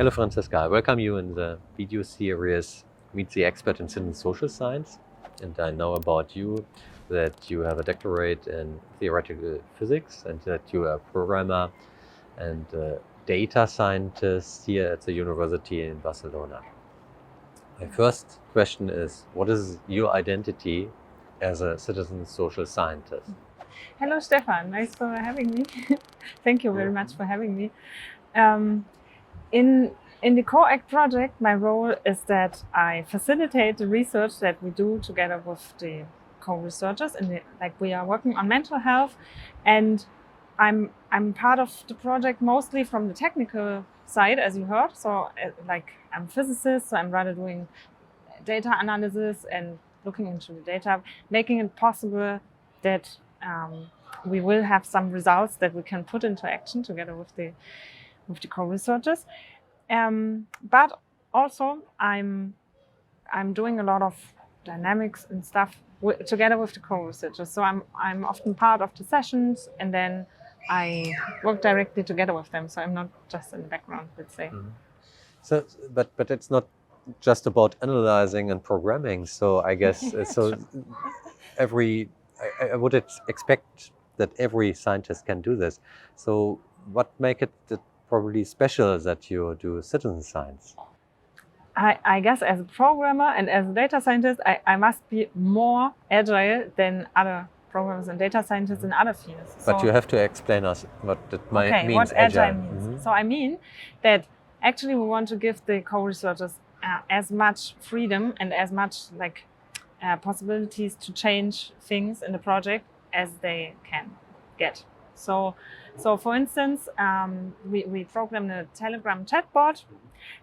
Hello Franziska, I welcome you in the video series Meet the Expert in Citizen Social Science. And I know about you that you have a doctorate in theoretical physics and that you are a programmer and a data scientist here at the University in Barcelona. My first question is, what is your identity as a citizen social scientist? Hello Stefan, nice for having me. Thank you very much for having me. In the CoAct project, my role is that I facilitate the research that we do together with the co-researchers. We are working on mental health, and I'm part of the project mostly from the technical side, as you heard. So, I'm a physicist, so I'm rather doing data analysis and looking into the data, making it possible that we will have some results that we can put into action together with the co-researchers. But also I'm doing a lot of dynamics and stuff together with the co-researchers. So I'm often part of the sessions, and then I work directly together with them. So I'm not just in the background, let's say. Mm-hmm. So, but it's not just about analyzing and programming. So I guess I would expect that every scientist can do this. So what makes it probably special that you do citizen science? I guess as a programmer and as a data scientist, I must be more agile than other programmers and data scientists in other fields. But you have to explain us what that means. What agile means. Mm-hmm. So I mean that actually we want to give the co-researchers as much freedom and as much possibilities to change things in the project as they can get. So for instance, we programmed a Telegram chatbot,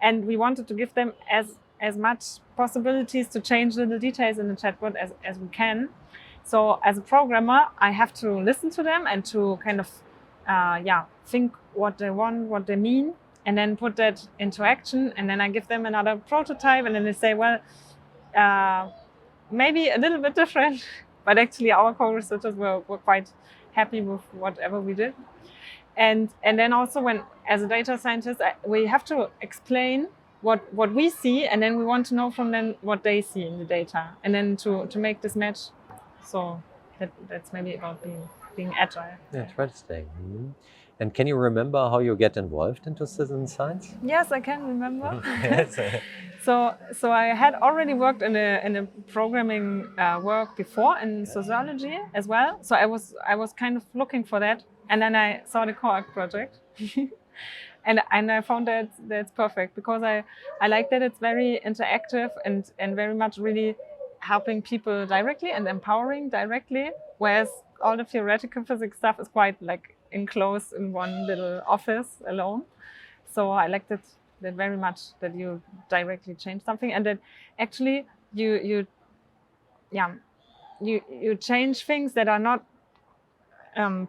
and we wanted to give them as much possibilities to change little details in the chatbot as we can. So as a programmer, I have to listen to them and to kind of think what they want, what they mean, and then put that into action. And then I give them another prototype, and then they say, well, maybe a little bit different, but actually our co-researchers were quite happy with whatever we did. And then also when, as a data scientist, we have to explain what we see, and then we want to know from them what they see in the data, and then to make this match. So that's maybe about being agile. Yeah, interesting. Mm-hmm. And can you remember how you get involved into citizen science? Yes, I can remember. Yes. So I had already worked in a programming work before in sociology as well. So I was kind of looking for that, and then I saw the CoAct project, and I found that that's perfect because I like that it's very interactive and very much really helping people directly and empowering directly, whereas all the theoretical physics stuff is quite enclosed in one little office alone. So I like that very much, that you directly change something, and that actually you change things that are not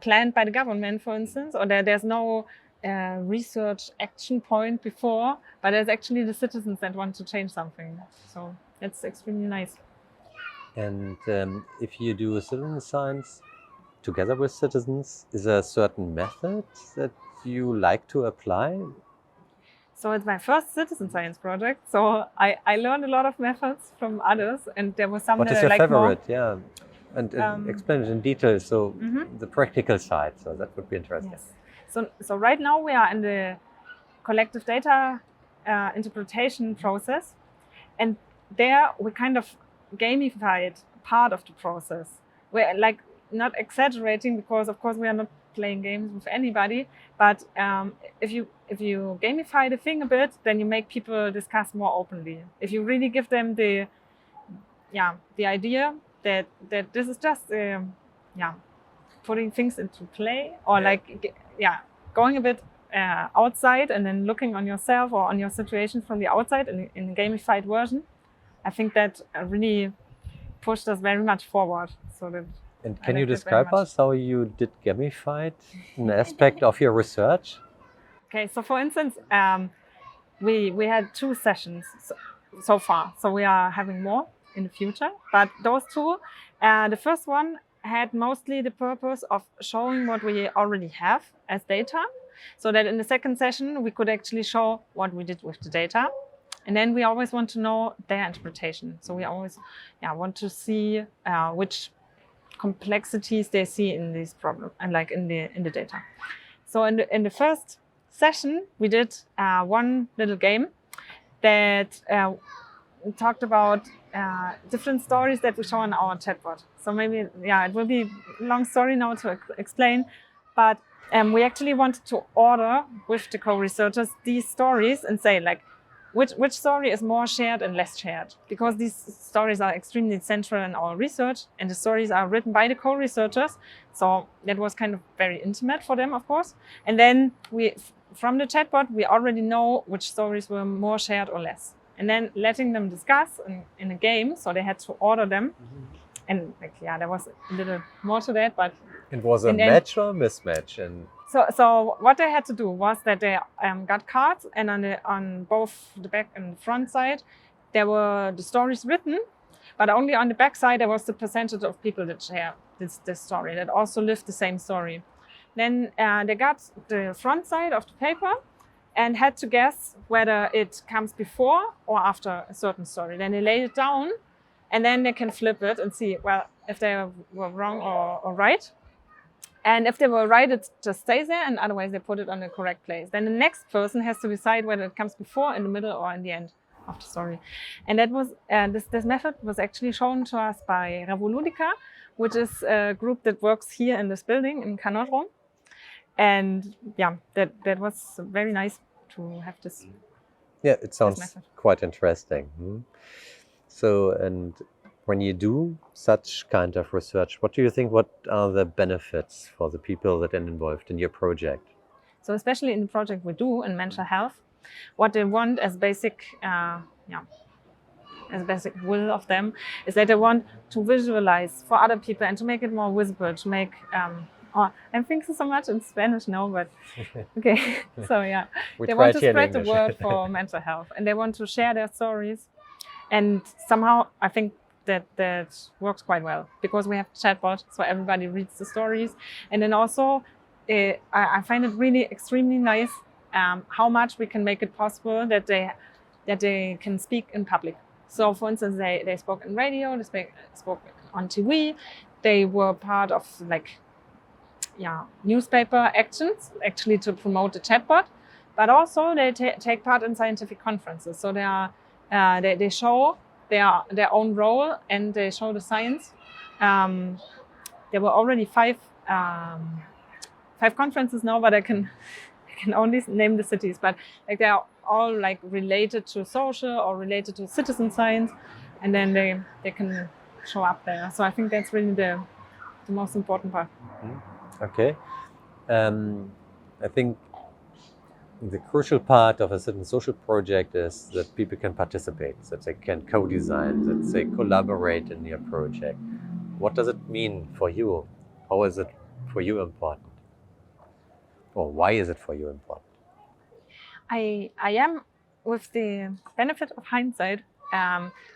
planned by the government, for instance, or there's no research action point before, but there's actually the citizens that want to change something. So that's extremely nice. And if you do citizen science together with citizens, is there a certain method that you like to apply? So it's my first citizen science project. So I learned a lot of methods from others, and there was some. What is your favorite? Yeah, and explain it in detail. So the practical side. So that would be interesting. Yes. So right now we are in the collective data interpretation process, and there we kind of gamified part of the process. We're not exaggerating, because of course we are not playing games with anybody, but if you gamify the thing a bit, then you make people discuss more openly. If you really give them the idea that this is just putting things into play, or going a bit outside and then looking on yourself or on your situation from the outside in a gamified version, I think that really pushed us very much forward. And can you describe us how you did gamified an aspect of your research? Okay, so for instance, we had 2 sessions so far. So we are having more in the future. But those 2, the first one had mostly the purpose of showing what we already have as data. so that in the second session we could actually show what we did with the data. And then we always want to know their interpretation. So we always want to see which complexities they see in this problem and like in the data. So in the first session, we did one little game that talked about different stories that we show on our chatbot. So maybe, it will be a long story now to explain, but we actually wanted to order with the co-researchers these stories and say like, which story is more shared and less shared? Because these stories are extremely central in our research, and the stories are written by the co-researchers. So that was kind of very intimate for them, of course. And then from the chatbot, we already know which stories were more shared or less. And then letting them discuss in a game, so they had to order them. And there was a little more to that, but it was a match or a mismatch. And so what they had to do was that they got cards, and on both the back and front side there were the stories written, but only on the back side there was the percentage of people that share this story, that also lived the same story. Then they got the front side of the paper and had to guess whether it comes before or after a certain story. Then they laid it down, and then they can flip it and see, well, if they were wrong or right. And if they were right, it just stays there, and otherwise they put it on the correct place. Then the next person has to decide whether it comes before, in the middle, or in the end of the story. And that was this method was actually shown to us by Revoludica, which is a group that works here in this building in Canodrom. And that was very nice to have this. Yeah, it sounds quite interesting. So, and when you do such kind of research, what do you think, what are the benefits for the people that are involved in your project? So especially in the project we do in mental health, what they want as basic will of them is that they want to visualize for other people and to make it more visible, to make, I'm thinking so much in Spanish now, but okay. So they want to spread the word for mental health, and they want to share their stories. And somehow I think that works quite well, because we have chatbot, so everybody reads the stories. And then also I find it really extremely nice how much we can make it possible that they can speak in public. So for instance, they spoke in radio, they spoke on TV, they were part of newspaper actions actually to promote the chatbot, but also they take part in scientific conferences. So they show their own role, and they show the science. There were already five conferences now, but I can only name the cities. But they are all related to social or related to citizen science, and then they can show up there. So I think that's really the most important part. Okay, I think the crucial part of a certain social project is that people can participate, that they can co-design, that they collaborate in your project. What does it mean for you? How is it for you important? Or why is it for you important? I am, with the benefit of hindsight,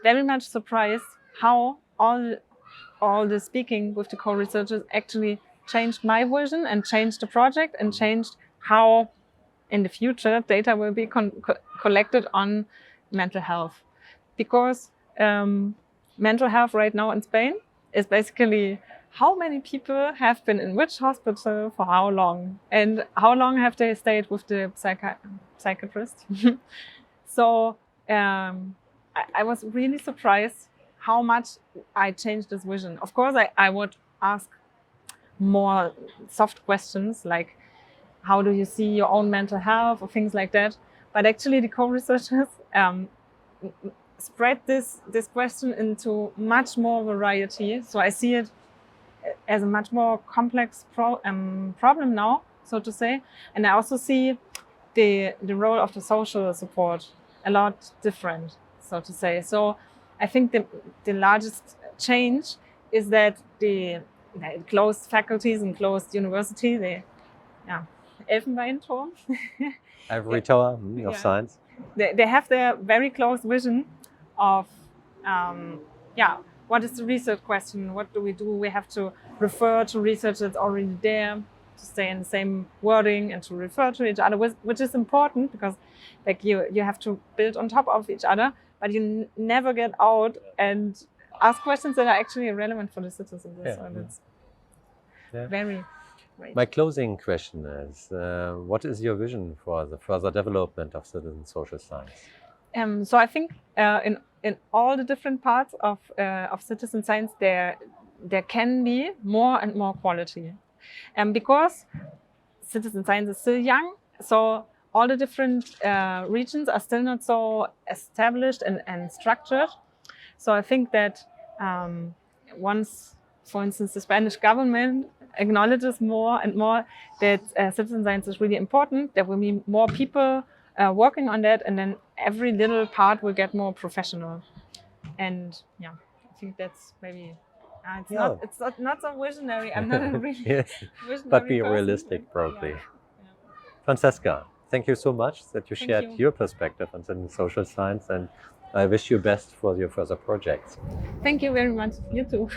very much surprised how all the speaking with the co-researchers actually changed my vision and changed the project and changed how in the future data will be collected on mental health. Because mental health right now in Spain is basically how many people have been in which hospital for how long, and how long have they stayed with the psychiatrist. So I was really surprised how much I changed this vision. Of course, I would ask more soft questions like, how do you see your own mental health, or things like that. But actually the co-researchers spread this question into much more variety. So I see it as a much more complex problem now, so to say. And I also see the role of the social support a lot different, so to say. So I think the largest change is that the closed faculties and closed university, Elfenbeinturm. Ivory Tower of science. They have their very close vision of, what is the research question? What do? We have to refer to research that's already there. stay in the same wording and to refer to each other, which is important because like you have to build on top of each other, but you never get out and ask questions that are actually relevant for the citizens. Yeah, So it's yeah. very great. My closing question is, what is your vision for the further development of citizen social science? So I think in all the different parts of citizen science, there can be more and more quality, because citizen science is still young. So all the different regions are still not so established and structured. So I think that once, for instance, the Spanish government acknowledges more and more that citizen science is really important, there will be more people working on that, and then every little part will get more professional. And yeah, I think that's maybe it's not so visionary. I'm not a really Yes, visionary but be person. realistic, probably. Yeah. Francesca, thank you so much that you Thank shared you. your perspective on citizen social science, and I wish you best for your further projects. Thank you very much. You too.